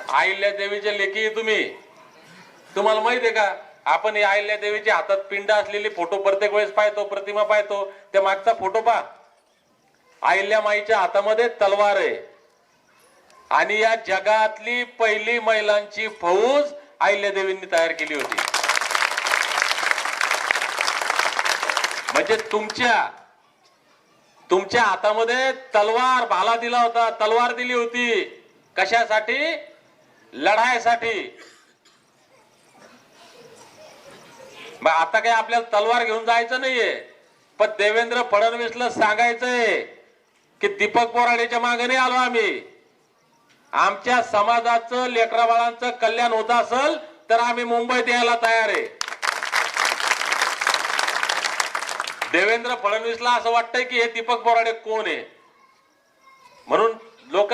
अहिल्या देवीचे लेखी तुम्ही, तुम्हाला माहिती आहे का? आपण अहिल्या देवीच्या हातात पिंड असलेली फोटो प्रत्येक वेळेस पाहतो, प्रतिमा पाहतो. त्या मागचा फोटो पहा. अहिल्या माईच्या हातामध्ये तलवार आहे आणि या जगातली पहिली महिलांची फौज अहिल्या देवींनी तयार केली होती. म्हणजे तुमच्या हातामध्ये तलवार, भाला दिला होता, तलवार दिली होती. कशासाठी? लढाईसाठी. मग आता काही आपल्याला तलवार घेऊन जायचं नाहीये, पण देवेंद्र फडणवीसला सांगायचंय की दीपक बोराडेच्या मागे नाही आलो आम्ही. आमच्या समाजाचं, लेकरा बाळांचं कल्याण होत असेल तर आम्ही मुंबईत यायला तयार आहे. देवेंद्र फडणवीसला असं वाटतंय की हे दीपक बोराडे कोण आहे, म्हणून लोक